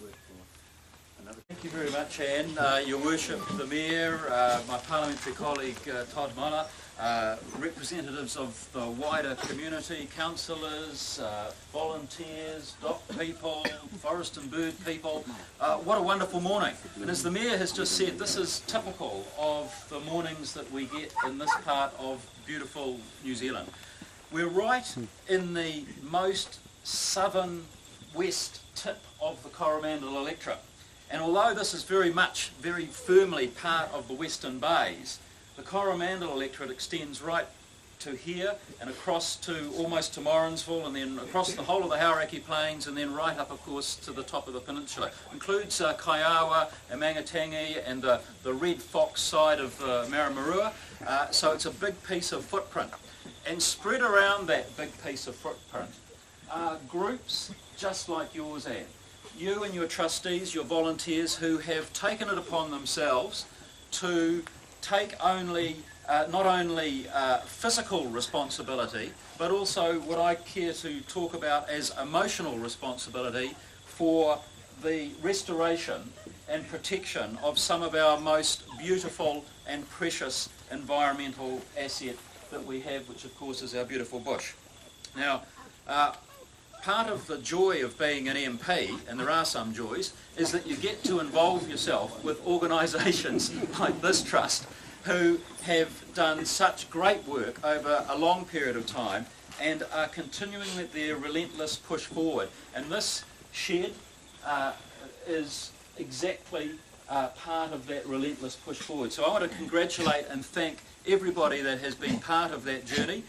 work for another. Thank you very much, Anne. Your Worship, the Mayor, my parliamentary colleague Todd Muller, representatives of the wider community, councillors, volunteers, dock people, forest and bird people. What a wonderful morning. And as the Mayor has just said, this is typical of the mornings that we get in this part of beautiful New Zealand. We're right in the most southern west tip of the Coromandel electorate. And although this is very firmly part of the Western Bays, the Coromandel electorate extends right to here and across to almost to Morrinsville, and then across the whole of the Hauraki Plains, and then right up, of course, to the top of the peninsula. Includes Kaiawa and Mangatangi and the Red Fox side of Maramarua. So it's a big piece of footprint. And spread around that big piece of footprint are groups just like yours, Anne. You and your trustees, your volunteers, who have taken it upon themselves to take not only physical responsibility, but also what I care to talk about as emotional responsibility for the restoration and protection of some of our most beautiful and precious environmental asset that we have, which of course is our beautiful bush. Now, part of the joy of being an MP, and there are some joys, is that you get to involve yourself with organisations like this trust who have done such great work over a long period of time and are continuing their relentless push forward. And this shed is exactly part of that relentless push forward. So I want to congratulate and thank everybody that has been part of that journey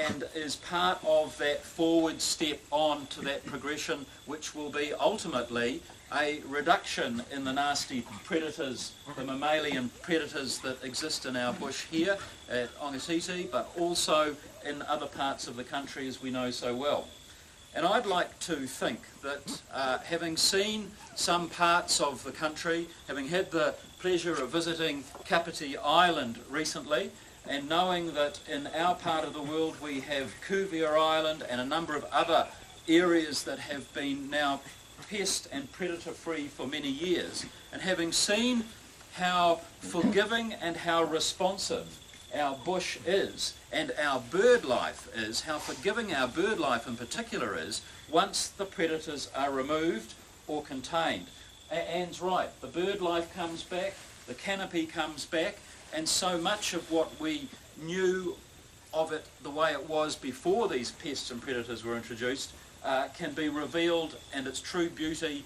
and is part of that forward step on to that progression, which will be ultimately a reduction in the nasty predators, the mammalian predators that exist in our bush here at Ongatiti, but also in other parts of the country, as we know so well. And I'd like to think that having seen some parts of the country, having had the pleasure of visiting Kapiti Island recently, and knowing that in our part of the world we have Cuvier Island and a number of other areas that have been now pest and predator free for many years, and having seen how forgiving and how responsive our bush is and our bird life is, how forgiving our bird life in particular is once the predators are removed or contained. Anne's right, the bird life comes back, the canopy comes back, and so much of what we knew of it the way it was before these pests and predators were introduced can be revealed and its true beauty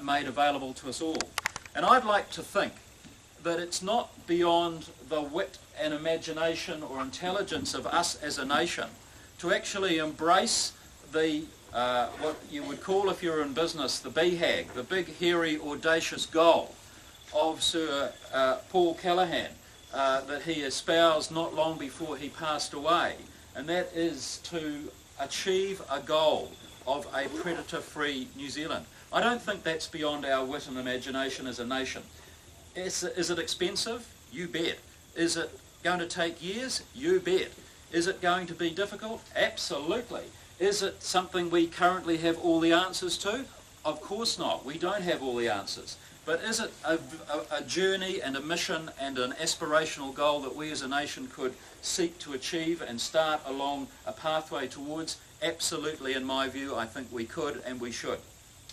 made available to us all. And I'd like to think that it's not beyond the wit and imagination or intelligence of us as a nation to actually embrace the what you would call, if you're in business, the BHAG, the big, hairy, audacious goal of Sir Paul Callaghan that he espoused not long before he passed away, and that is to achieve a goal of a predator-free New Zealand. I don't think that's beyond our wit and imagination as a nation. Is it expensive? You bet. Is it going to take years? You bet. Is it going to be difficult? Absolutely. Is it something we currently have all the answers to? Of course not. We don't have all the answers. But is it a journey and a mission and an aspirational goal that we as a nation could seek to achieve and start along a pathway towards? Absolutely, in my view, I think we could and we should.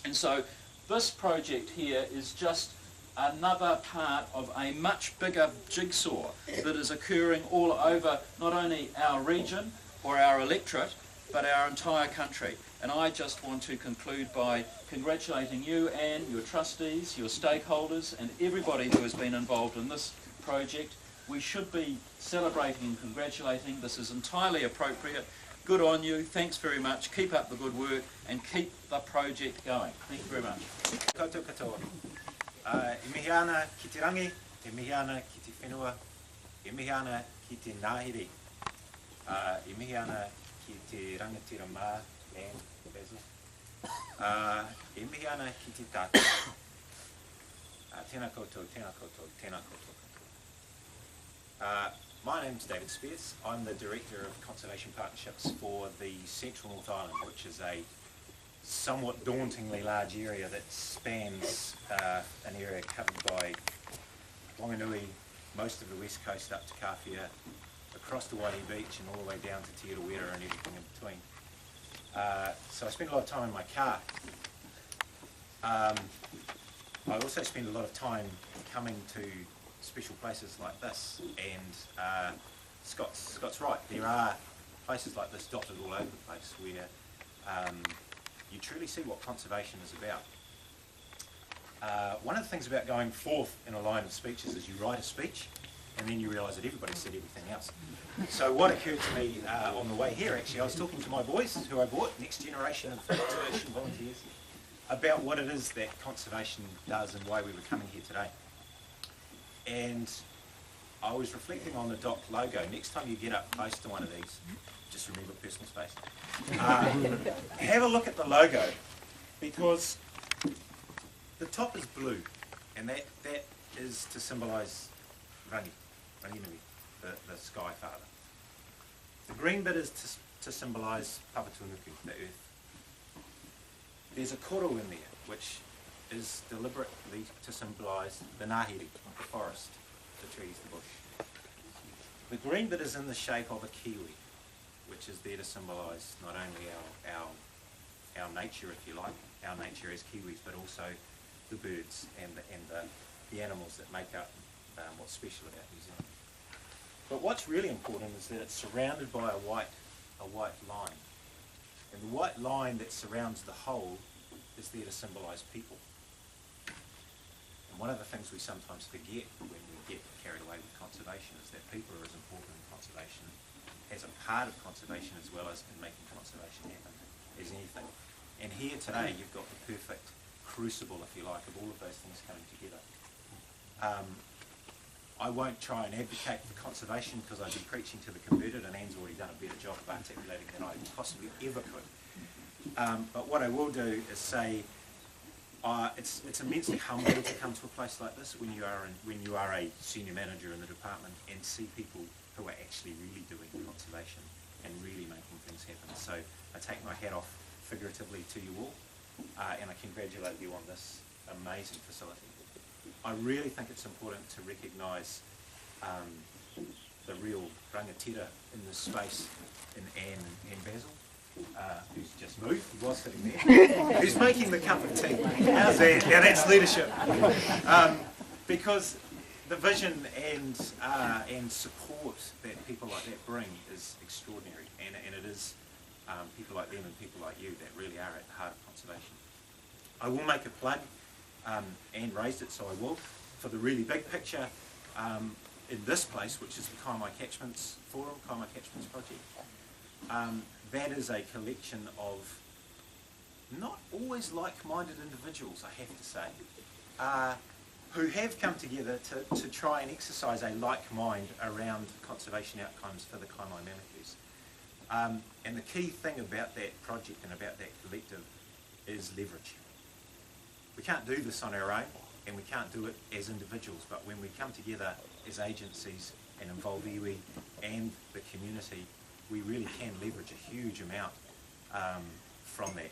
And so this project here is just another part of a much bigger jigsaw that is occurring all over not only our region or our electorate, but our entire country. And I just want to conclude by congratulating you and your trustees, your stakeholders, and everybody who has been involved in this project. We should be celebrating and congratulating. This is entirely appropriate. Good on you. Thanks very much. Keep up the good work and keep the project going. Thank you very much. Koutou katoa. I mihi ana ki te rangi, e mihi ana ki te whenua, e mihi ana ki te ngāhere, e mihi ana ki te rangatira mā, land, Basil. E mihi ana ki te tātou. Tēnā koutou, tēnā koutou, tēnā koutou katoa. My name's David Spears. I'm the Director of Conservation Partnerships for the Central North Island, which is a somewhat dauntingly large area that spans an area covered by Wanganui, most of the west coast up to Kawhia, across to Waihi Beach and all the way down to Te Arawera and everything in between. So I spend a lot of time in my car. I also spend a lot of time coming to special places like this, and Scott's right, there are places like this dotted all over the place where you truly see what conservation is about. One of the things about going forth in a line of speeches is you write a speech and then you realise that everybody said everything else. So what occurred to me on the way here, actually, I was talking to my boys who I brought, next generation of conservation volunteers, about what it is that conservation does and why we were coming here today. And I was reflecting on the DOC logo. Next time you get up close to one of these, just remember personal space. Have a look at the logo, because the top is blue, and that is to symbolise Ranginui, the Sky Father. The green bit is to symbolise Papatūnuku, the earth. There's a koro in there, which is deliberately to symbolise the ngāhere, the forest, the trees, the bush. The green bit is in the shape of a kiwi, which is there to symbolise not only our nature, if you like, our nature as Kiwis, but also the birds and the animals that make up what's special about New Zealand. But what's really important is that it's surrounded by a white line. And the white line that surrounds the whole is there to symbolise people. And one of the things we sometimes forget when we get carried away with conservation is that people are as important in conservation, as a part of conservation, as well as in making conservation happen, as anything. And here today you've got the perfect crucible, if you like, of all of those things coming together. I won't try and advocate for conservation because I'd be preaching to the converted, and Anne's already done a better job of articulating than I possibly ever could. But what I will do is say it's immensely humbling to come to a place like this when you are a senior manager in the department and see people who are actually really doing conservation and really making things happen. So I take my hat off figuratively to you all, and I congratulate you on this amazing facility. I really think it's important to recognise the real rangatira in this space in Anne and Basil, who's just moved, he was sitting there, who's making the cup of tea. How's that? Now that's leadership. Because the vision and support that people like that bring is extraordinary, and it is people like them and people like you that really are at the heart of conservation. I will make a plug, Anne raised it so I will, for the really big picture in this place, which is the Kaimai Catchments Forum, Kaimai Catchments Project. That is a collection of not always like-minded individuals, I have to say, who have come together to try and exercise a like mind around conservation outcomes for the Kaimai Manukau's. And the key thing about that project and about that collective is leverage. We can't do this on our own, and we can't do it as individuals, but when we come together as agencies and involve iwi and the community, we really can leverage a huge amount from that.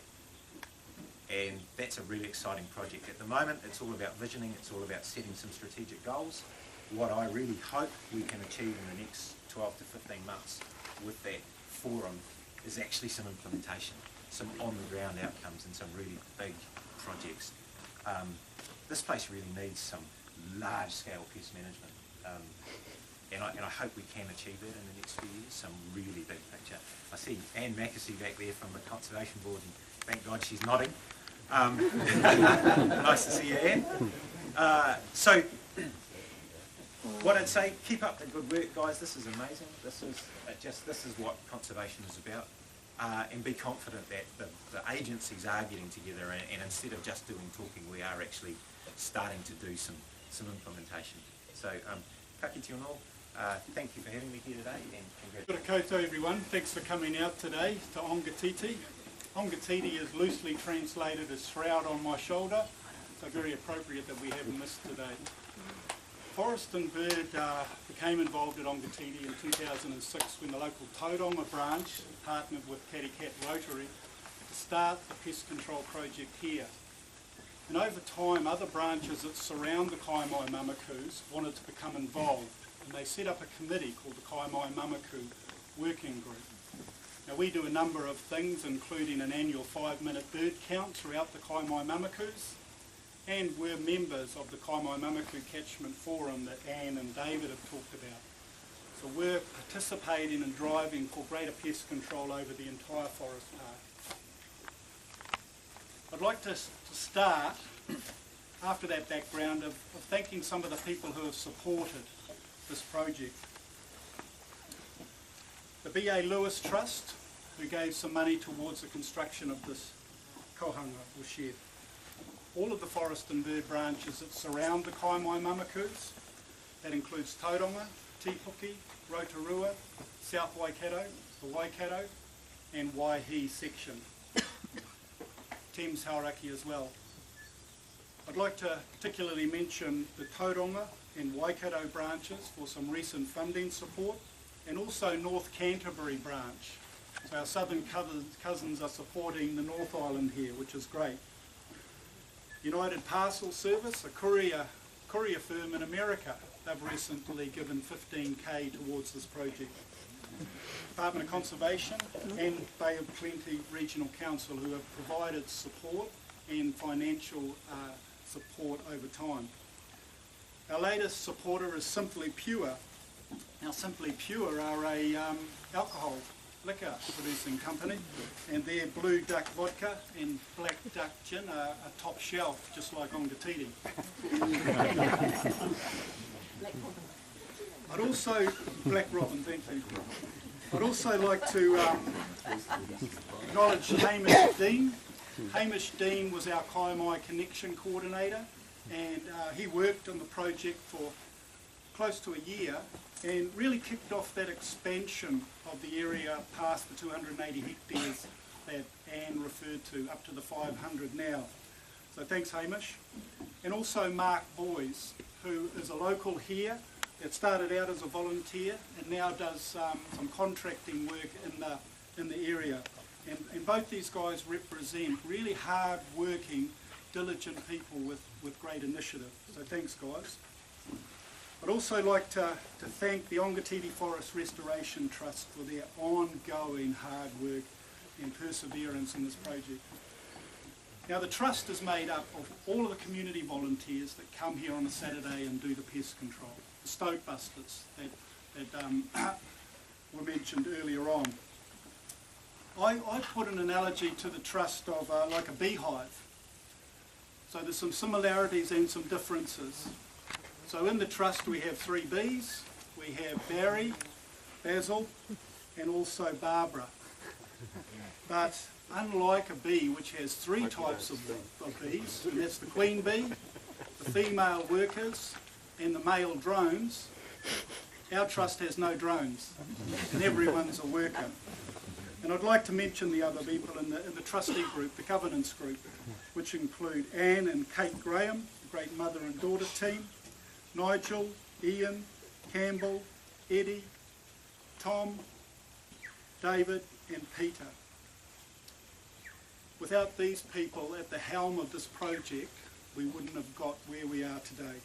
And that's a really exciting project. At the moment, it's all about visioning, it's all about setting some strategic goals. What I really hope we can achieve in the next 12 to 15 months with that forum is actually some implementation, some on-the-ground outcomes and some really big projects. This place really needs some large-scale pest management, and I hope we can achieve that in the next few years, some really big picture. I see Anne Mackesy back there from the Conservation Board, and thank God she's nodding. Nice to see you, Anne. So, what I'd say, keep up the good work, guys. This is amazing. This is what conservation is about. And be confident that the agencies are getting together, and instead of just doing talking, we are actually starting to do some implementation. So, ka kite anō, thank you for having me here today, and congratulations. Kia ora koutou everyone, thanks for coming out today to Ongatiti. Ongatiti is loosely translated as shroud on my shoulder, so very appropriate that we haven't missed today. Forest and Bird became involved at Ongatiti in 2006 when the local Tauranga branch partnered with Karikat Rotary to start the pest control project here. And over time, other branches that surround the Kaimai Mamakus wanted to become involved, and they set up a committee called the Kaimai Mamaku Working Group. Now, we do a number of things, including an annual 5-minute bird count throughout the Kaimai Mamakus, and we're members of the Kaimai Mamaku Catchment Forum that Anne and David have talked about. So we're participating and driving for greater pest control over the entire forest park. I'd like to start, after that background, of thanking some of the people who have supported this project. The B.A. Lewis Trust, who gave some money towards the construction of this kohanga, or shed. All of the forest and bird branches that surround the Kaimai Mamakus, that includes Tauranga, Tipuki, Rotorua, South Waikato, the Waikato, and Waihi section. Thames Hauraki as well. I'd like to particularly mention the Tauranga and Waikato branches for some recent funding support, and also North Canterbury branch. So our southern cousins are supporting the North Island here, which is great. United Parcel Service, a courier firm in America, they've recently given 15k towards this project. Department of Conservation and Bay of Plenty Regional Council, who have provided support and financial support over time. Our latest supporter is Simply Pure. Now, Simply Pure are a alcohol liquor producing company, and their Blue Duck vodka and Black Duck gin are top shelf, just like Ongatiti. I'd also, Black Robin, thank you. I'd also like to acknowledge Hamish Dean. Hamish Dean was our Kaimai Connection Coordinator, and he worked on the project for close to a year and really kicked off that expansion of the area past the 280 hectares that Anne referred to, up to the 500 now. So thanks, Hamish. And also Mark Boys, who is a local here that started out as a volunteer and now does some contracting work in the area. And both these guys represent really hard-working, diligent people with great initiative. So thanks, guys. I'd also like to thank the Ongatiti Forest Restoration Trust for their ongoing hard work and perseverance in this project. Now, the Trust is made up of all of the community volunteers that come here on a Saturday and do the pest control. The Stoke Busters that were mentioned earlier on. I put an analogy to the Trust of like a beehive. So there's some similarities and some differences. So in the Trust we have 3 bees. We have Barry, Basil, and also Barbara. But unlike a bee, which has 3 types of bees, and that's the queen bee, the female workers, and the male drones, our Trust has no drones, and everyone's a worker. And I'd like to mention the other people in the trustee group, the governance group, which include Anne and Kate Graham, the great mother and daughter team, Nigel, Ian, Campbell, Eddie, Tom, David and Peter. Without these people at the helm of this project, we wouldn't have got where we are today.